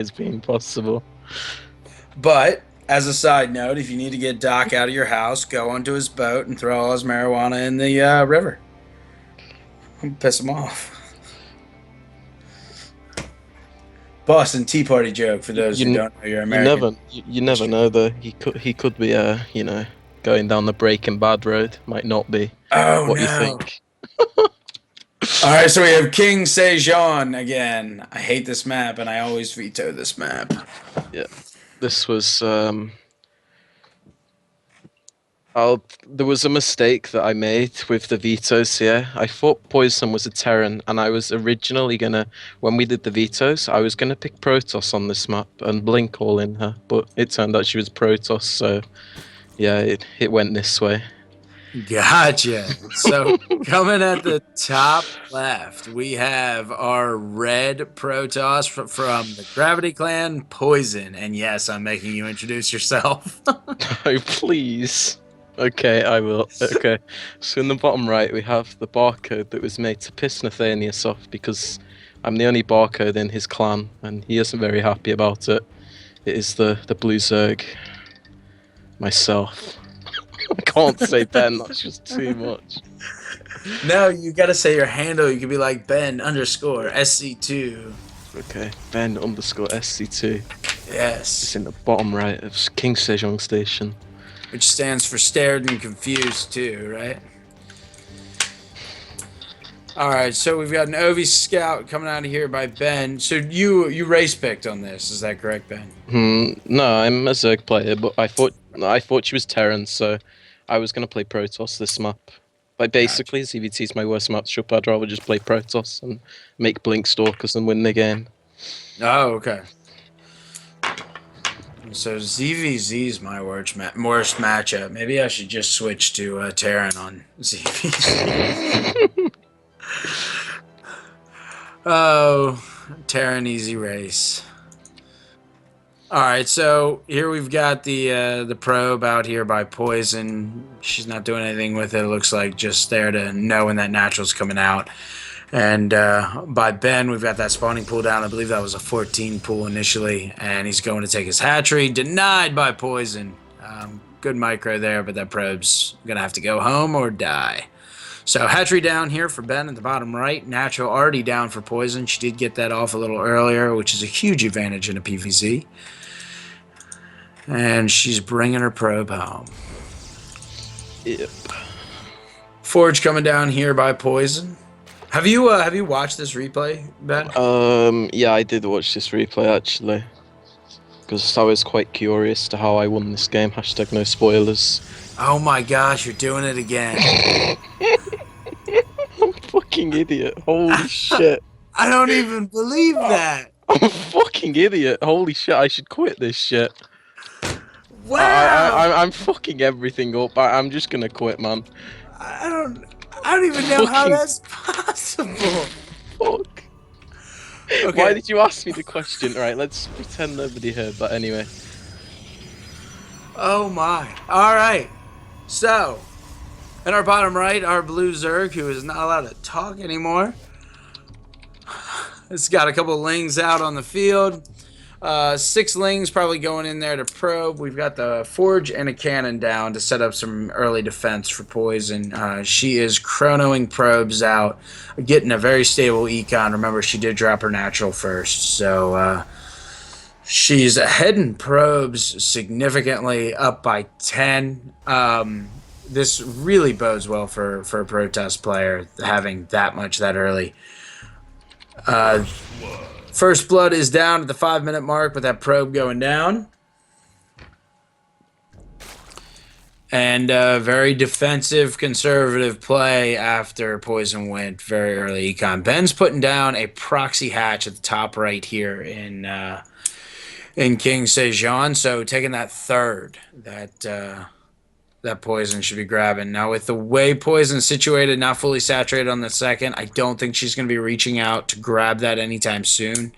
as being possible. But as a side note, if you need to get Doc out of your house, go onto his boat and throw all his marijuana in the river. Piss him off. Boston Tea Party joke for those who You don't know your American you never history. know though. He could be going down the Breaking Bad road. Might not be Oh what you no. think. All right, so we have King Sejon again. I hate this map, and I always veto this map. Yeah, this was there was a mistake that I made with the vetoes here. I thought Poison was a Terran, and I was originally gonna, when we did the vetoes, I was gonna pick Protoss on this map and Blink all in her, but it turned out she was Protoss, so yeah, it went this way. Gotcha. So coming at the top left, we have our red Protoss from the Gravity Clan, Poison. And yes, I'm making you introduce yourself. Oh, please. Okay, I will. Okay, so in the bottom right, we have the barcode that was made to piss Nathanius off because I'm the only barcode in his clan, and he isn't very happy about it. It is the blue Zerg. Myself. I can't say Ben, that's just too much. No, you gotta say your handle. You could be like Ben underscore SC2. Okay, Ben underscore SC2. It's Yes. in the bottom right of King Sejong Station. Which stands for stared and confused too, right? All right, so we've got an OV scout coming out of here by Ben. So you race picked on this, is that correct, Ben? No, I'm a Zerg player, but I thought she was Terran, so I was gonna play Protoss this map. Like Gotcha. basically, ZVT is my worst matchup. I'd rather just play Protoss and make Blink Stalkers and win the game. Oh, okay. So ZVZ is my worst matchup. Maybe I should just switch to Terran on ZVZ. Oh, Terran easy race. All right, so here we've got the probe out here by Poison. She's not doing anything with it. It looks like just there to know when that natural's coming out. And by Ben, we've got that spawning pool down. I believe that was a 14 pool initially, and he's going to take his hatchery. Denied by Poison. Good micro there, but that probe's gonna have to go home or die. So hatchery down here for Ben at the bottom right. Natural already down for Poison. She did get that off a little earlier, which is a huge advantage in a PvZ. And she's bringing her probe home. Yep. Forge coming down here by Poison. Have you watched this replay, Ben? Yeah, I did watch this replay actually, because I was quite curious to how I won this game. Hashtag no spoilers. Oh my gosh, you're doing it again. I'm a fucking idiot. Holy shit. I don't even believe that. I'm a fucking idiot. Holy shit, I should quit this shit. Wow. I'm fucking everything up. I'm just gonna quit, man. I don't I don't even know how Fucking that's possible. fuck. Okay. Why did you ask me the question? Right, let's pretend nobody heard that anyway. Oh my. All right. So, in our bottom right, our blue Zerg, who is not allowed to talk anymore. It's got a couple of lings out on the field. 6 lings probably going in there to probe. We've got the forge and a cannon down to set up some early defense for Poison. She is chronoing probes out, getting a very stable econ. Remember, she did drop her natural first, so she's ahead in probes significantly, up by 10. This really bodes well for a Protoss player having that much that early. First blood is down at the 5-minute mark with that probe going down. And very defensive, conservative play after Poison went very early econ. Ben's putting down a proxy hatch at the top right here in King Sejon. So taking that third that Poison should be grabbing. Now, with the way Poison's situated, not fully saturated on the second, I don't think she's going to be reaching out to grab that anytime soon.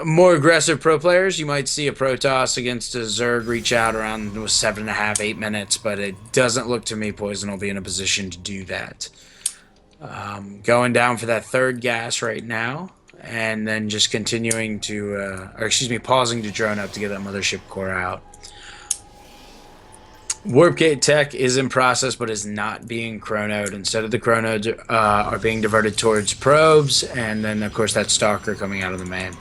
More aggressive pro players, you might see a Protoss against a Zerg reach out around 7.5, 8 minutes, but it doesn't look to me Poison will be in a position to do that. Going down for that third gas right now, and then just continuing to, or excuse me, pausing to drone up to get that mothership core out. Warp gate tech is in process, but is not being chronoed. Instead of the chronodes are being diverted towards probes, and then of course that stalker coming out of the main.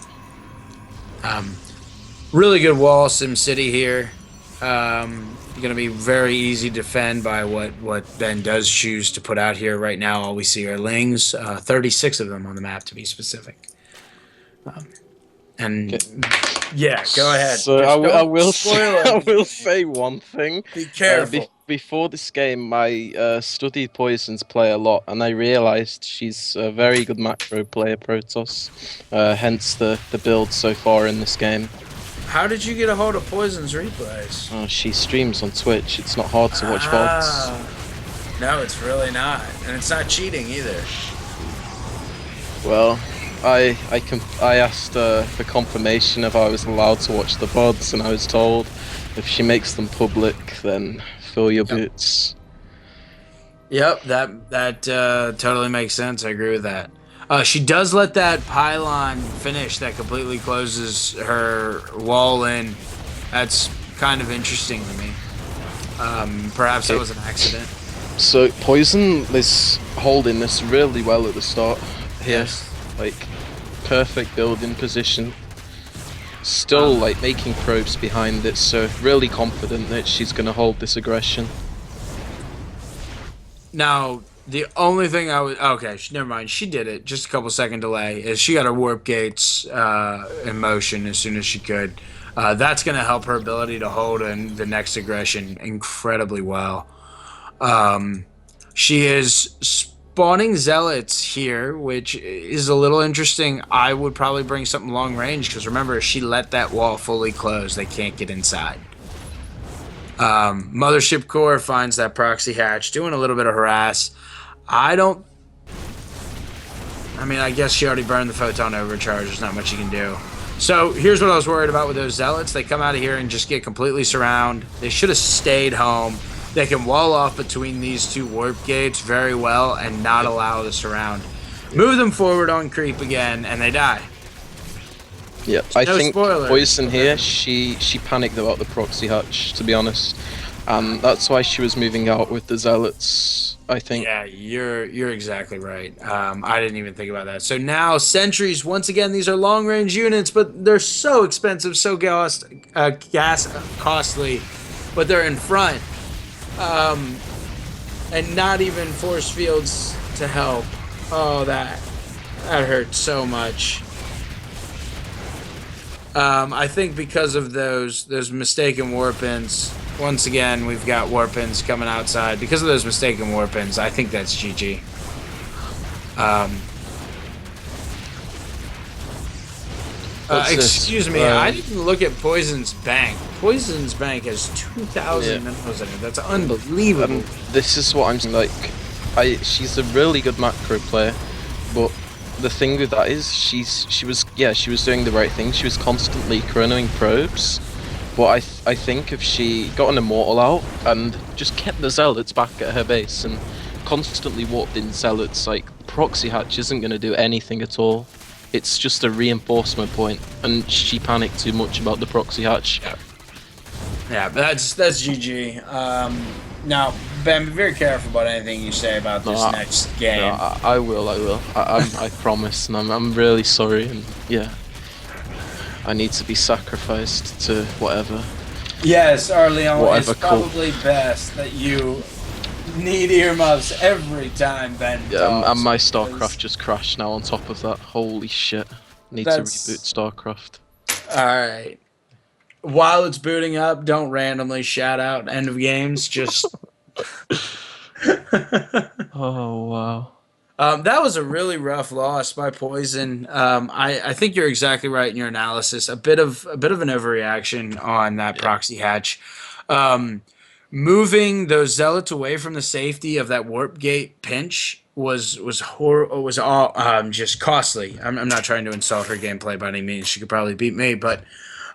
Really good wall, Sim City here. Going to be very easy to defend by what Ben does choose to put out here. Right now, all we see are lings, 36 of them on the map to be specific. And Okay. yeah, go ahead. So Just I don't will say, spoil I will anything. say one thing. Be careful. Before this game, I studied Poison's play a lot, and I realized she's a very good macro player, Protoss. Hence the build so far in this game. How did you get a hold of Poison's replays? She streams on Twitch. It's not hard to watch VODs. No, it's really not, and it's not cheating either. Well, I asked for confirmation if I was allowed to watch the VODs, and I was told if she makes them public, then fill your boots. Yep, that totally makes sense. I agree with that. She does let that pylon finish that completely closes her wall in. That's kind of interesting to me. Perhaps that was an accident. So Poison is holding this really well at the start here. Yes. Like perfect building position. Still like making probes behind it, so really confident that she's gonna hold this aggression. Now, the only thing I would okay, never mind. She did it. Just a couple second delay. Is she got her warp gates in motion as soon as she could. That's going to help her ability to hold in the next aggression incredibly well. She is spawning zealots here, which is a little interesting. I would probably bring something long range because remember, she let that wall fully close. They can't get inside. Mothership core finds that proxy hatch, doing a little bit of harass. I mean, I guess she already burned the photon overcharge. There's not much you can do. So here's what I was worried about with those zealots. They come out of here and just get completely surrounded. They should have stayed home. They can wall off between these two warp gates very well and not allow the surround. Move them forward on creep again, and they die. Yeah, I No think spoilers. Poison here, she panicked about the proxy hatch, to be honest. That's why she was moving out with the zealots, I think. Yeah, you're exactly right. I didn't even think about that. So now sentries, once again, these are long range units, but they're so expensive, so gas costly, but they're in front, and not even force fields to help. Oh, that hurts so much. I think because of those mistaken warpins. Once again, we've got warpins coming outside. Because of those mistaken warpins, I think that's GG. Excuse me, I didn't look at Poison's bank. Poison's bank has 2,000 minerals in it. That's unbelievable. This is what I'm saying, like, she's a really good macro player, but the thing with that is she was doing the right thing. She was constantly chronoing probes. But I think if she got an immortal out and just kept the zealots back at her base and constantly warped in zealots, like proxy hatch isn't going to do anything at all. It's just a reinforcement point, and she panicked too much about the proxy hatch. Yeah, that's GG. Now, Ben, be very careful about anything you say about this next game. No, I will. I promise, and I'm really sorry. And yeah. I need to be sacrificed to whatever. Yes, Arleon, whatever it's probably best that you need earmuffs every time Ben talks. And my StarCraft just crashed now on top of that. Holy shit. Need to reboot StarCraft. Alright. While it's booting up, don't randomly shout out end of games, just... Oh, wow. That was a really rough loss by Poison. I think you're exactly right in your analysis. A bit of an overreaction on that proxy hatch. Moving those zealots away from the safety of that warp gate pinch was all just costly. I'm not trying to insult her gameplay by any means. She could probably beat me, but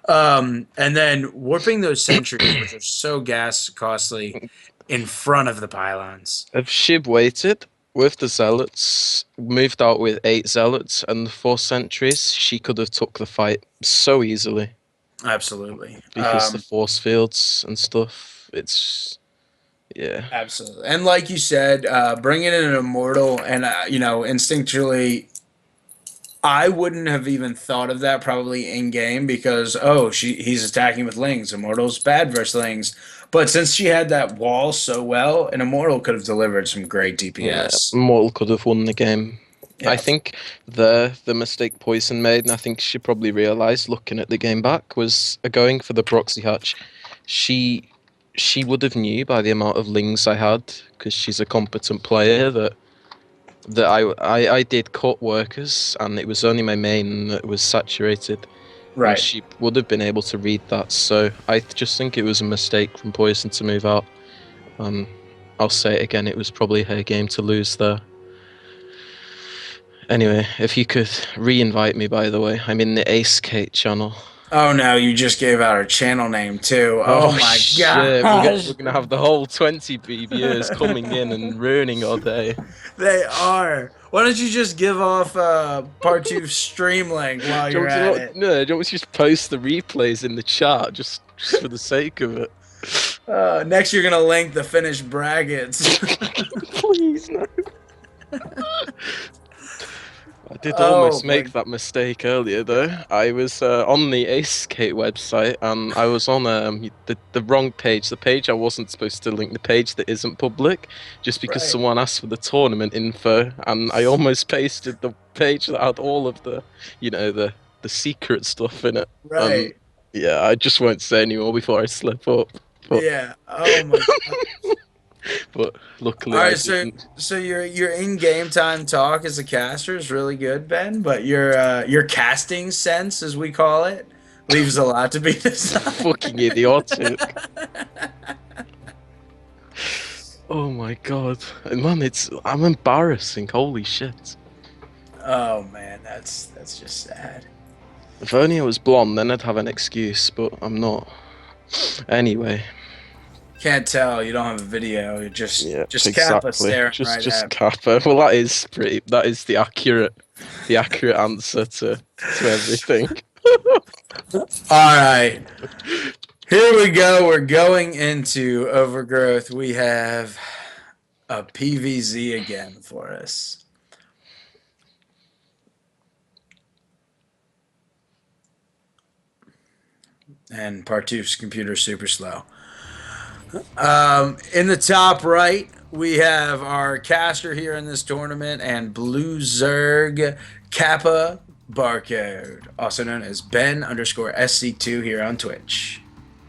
and then warping those sentries, which are so gas costly, in front of the pylons. If Shib waited, with the zealots, moved out with 8 zealots and the 4 sentries. She could have took the fight so easily Absolutely. because the force fields and stuff. It's yeah, Absolutely. And like you said, bringing in an immortal, and instinctually, I wouldn't have even thought of that probably in game because he's attacking with lings. Immortal's bad versus lings. But since she had that wall so well, an immortal could have delivered some great yeah. DPS. Mortal could have won the game. I Yeah. think the mistake Poison made, and I think she probably realised looking at the game back, was going for the proxy hatch. She she would have knew by the amount of lings I had because she's a competent player that I did cut workers and it was only my main that was saturated and Right. she would have been able to read that. So I just think it was a mistake from Poison to move out. Um, I'll say it again, it was probably her game to lose there. Anyway, if you could re-invite me, by the way, I'm in the aceCate channel. Oh no, you just gave out our channel name too. Oh Oh my shit, we're gosh. gonna have the whole 20 viewers coming in and ruining our day. They are. Why don't you just give off part two stream link while Do you you're want to at it? no, do you want to just post the replays in the chat just for the sake of it? Next, you're gonna link the finished brackets. Please no. I did Oh almost my. make that mistake earlier though. I was on the aceCate website and I was on the wrong page, the page I wasn't supposed to link, the page that isn't public, just because Right. someone asked for the tournament info, and I almost pasted the page that had all of the, the secret stuff in it. Right. Yeah, I just won't say anymore before I slip up. But Yeah. Oh my god. but All luckily I right. So didn't. so your in game time talk as a caster is really good, Ben. But your casting sense, as we call it, leaves a lot to be desired. Fucking idiotic. Oh my god, man! I'm embarrassing. Holy shit! Oh man, that's just sad. If only I was blonde, then I'd have an excuse. But I'm not. Anyway, Can't tell. You don't have a video. You're yeah, just Kappa exactly. staring right Just at. Kappa. Well, that is pretty. That is the accurate answer to everything. All right. Here we go. We're going into Overgrowth. We have a PVZ again for us. And Partoof's computer's super slow. In the top right, we have our caster here in this tournament and Blue Zerg Kappa Barcode, also known as Ben underscore SC2 here on Twitch.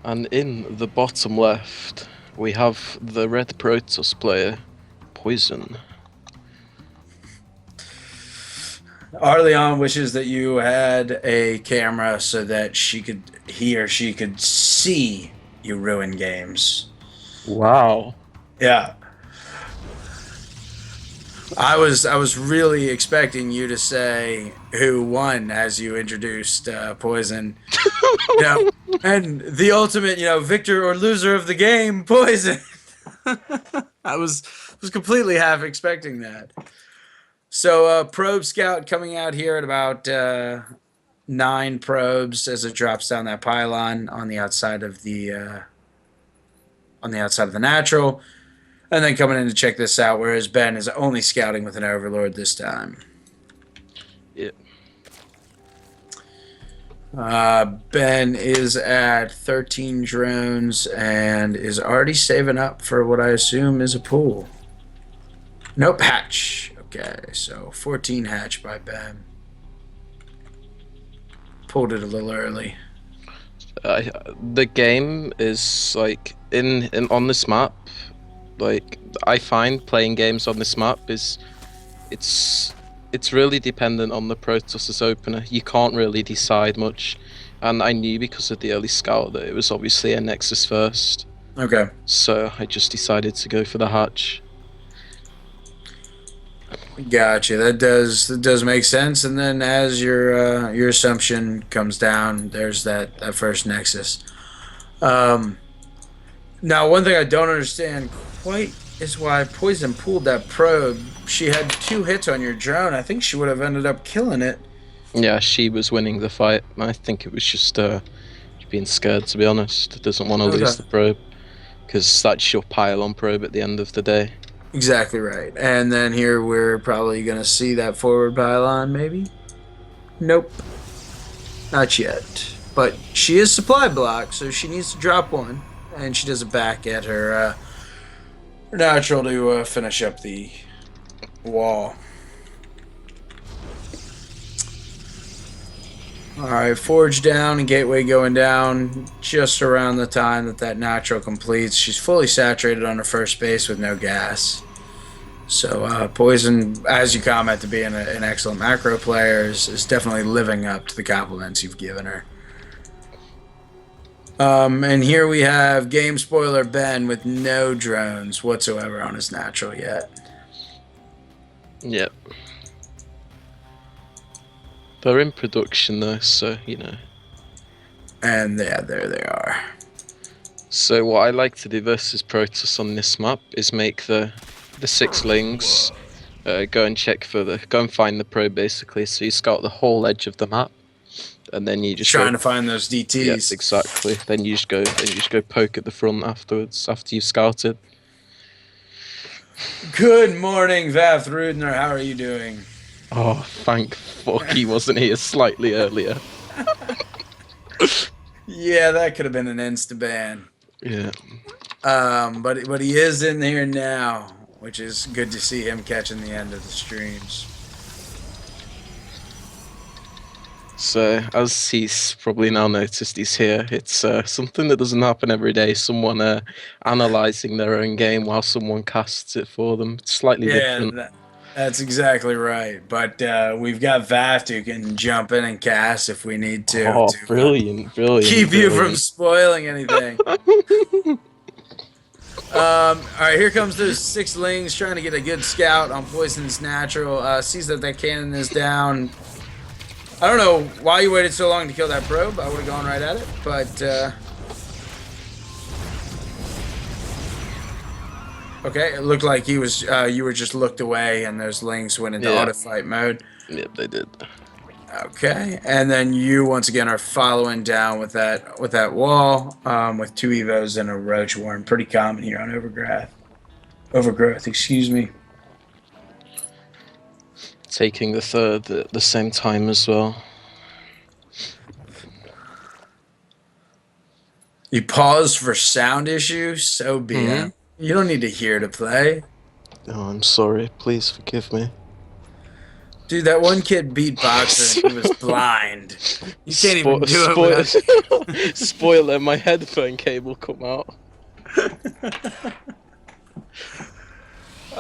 And in the bottom left, we have the red Protoss player, Poison. Arleon wishes that you had a camera so that he or she could see you ruin games. Wow. Yeah. I was really expecting you to say who won as you introduced Poison. And the ultimate, victor or loser of the game, Poison. I was completely half expecting that. So probe scout coming out here at about 9 probes as it drops down that pylon on the outside of the natural, and then coming in to check this out. Whereas Ben is only scouting with an overlord this time. Yep. Ben is at 13 drones and is already saving up for what I assume is a pool. Nope, hatch. Okay, so 14 hatch by Ben. Pulled it a little early. The game is like in on this map. Like I find playing games on this map it's really dependent on the Protoss opener. You can't really decide much, and I knew because of the early scout that it was obviously a Nexus first. Okay. So I just decided to go for the hatch. Gotcha. That does make sense. And then as your assumption comes down, there's that first Nexus. Now, one thing I don't understand quite is why Poison pulled that probe. She had 2 hits on your drone. I think she would have ended up killing it. Yeah, she was winning the fight. I think it was just being scared, to be honest. Doesn't want to lose Okay. the probe because that's your pile-on probe at the end of the day. Exactly right. And then here we're probably going to see that forward pylon, maybe? Nope. Not yet. But she is supply blocked, so she needs to drop one. And she does it back at her natural to finish up the wall. Alright, Forge down and Gateway going down just around the time that natural completes. She's fully saturated on her first base with no gas. So Poison, as you comment to being an excellent macro player, is definitely living up to the compliments you've given her. And here we have game spoiler Ben with no drones whatsoever on his natural yet. Yep. They're in production though, so you know. And yeah, there they are. So what I like to do versus Protoss on this map is make the 6 lings go and find the probe basically. So you scout the whole edge of the map, and then you just trying to find those DTs. Yeah, exactly. Then you just go poke at the front afterwards after you've scouted. Good morning, Vath Rudner. How are you doing? Oh, thank fuck he wasn't here slightly earlier. Yeah, that could have been an insta ban. Yeah. But he is in here now, which is good to see him catching the end of the streams. So, as he's probably now noticed he's here, it's something that doesn't happen every day. Someone analysing their own game while someone casts it for them. It's slightly different. That's exactly right. But we've got Vaft who can jump in and cast if we need to. Oh, brilliant. Keep you from spoiling anything. All right, here comes those 6 lings trying to get a good scout on Poison's natural. Sees that cannon is down. I don't know why you waited so long to kill that probe. I would have gone right at it, but okay. It looked like he was. You were just looked away, and those lings went into auto fight mode. Yep, they did. Okay, and then you once again are following down with that wall with 2 evos and a roach warren. Pretty common here on overgrowth. Excuse me. Taking the third at the same time as well. You paused for sound issues? So be it. You don't need to hear to play. Oh, I'm sorry. Please forgive me. Dude, that one kid beatboxer and he was blind. You can't even do it. Spoiler, my headphone cable come out.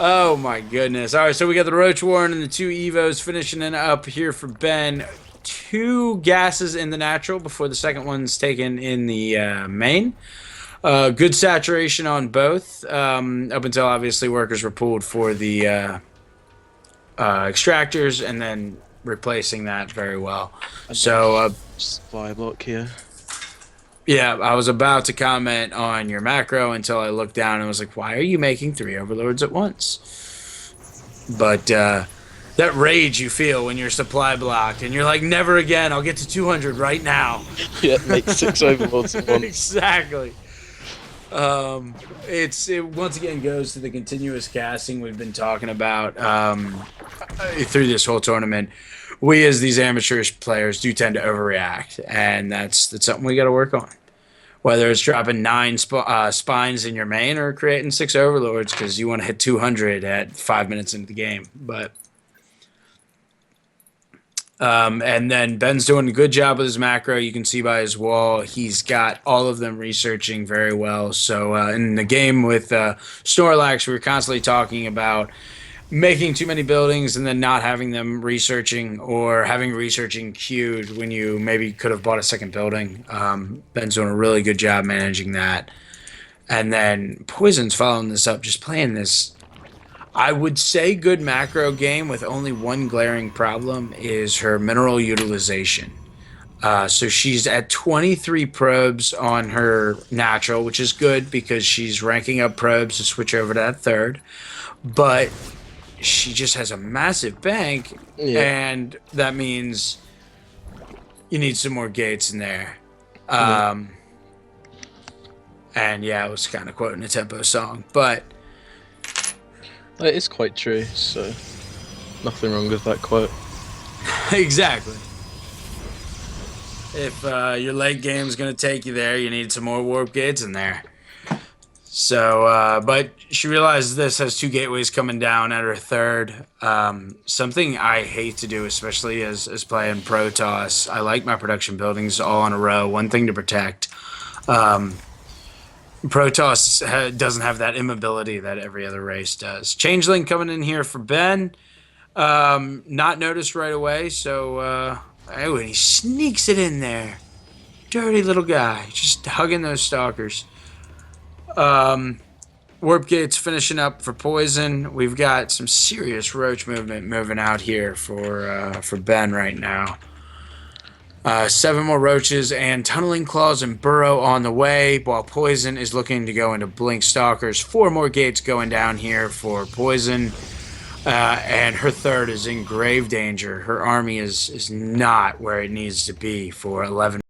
Oh my goodness. All right, so we got the Roach Warren and the 2 Evos finishing it up here for Ben. 2 gases in the natural before the second one's taken in the main. Good saturation on both, up until obviously workers were pulled for the extractors and then replacing that very well. So, supply block here. Yeah, I was about to comment on your macro until I looked down and was like, why are you making 3 overlords at once? But that rage you feel when you're supply blocked and you're like, never again, I'll get to 200 right now. Yeah, make 6 overlords at once. Exactly. It once again goes to the continuous casting we've been talking about through this whole tournament. We as these amateurish players do tend to overreact, and that's something we got to work on. Whether it's dropping 9 spines in your main or creating 6 overlords because you want to hit 200 at 5 minutes into the game. But and then Ben's doing a good job with his macro. You can see by his wall, he's got all of them researching very well. So in the game with Snorlax, we were constantly talking about making too many buildings and then not having them researching or having researching queued when you maybe could have bought a second building. Ben's doing a really good job managing that. And then Poison's following this up, just playing this, I would say, good macro game with only one glaring problem is her mineral utilization. So she's at 23 probes on her natural, which is good because she's ranking up probes to switch over to that third. But she just has a massive bank, Yeah. and that means you need some more gates in there. Yeah. Um, and yeah, I was kind of quoting a tempo song, but It is quite true, so nothing wrong with that quote. exactly. If your late game's going to take you there, you need some more warp gates in there. So, but she realizes this has two gateways coming down at her third. Something I hate to do, especially as playing Protoss. I like my production buildings all in a row, one thing to protect. Protoss doesn't have that immobility that every other race does. Changeling coming in here for Ben. Not noticed right away, so oh, and he sneaks it in there. Dirty little guy, just hugging those stalkers. Warp gates finishing up for Poison. We've got some serious roach movement moving out here for Ben right now. 7 more roaches and tunneling claws and burrow on the way, while Poison is looking to go into blink stalkers. 4 more gates going down here for Poison. And her third is in grave danger. Her army is not where it needs to be for 11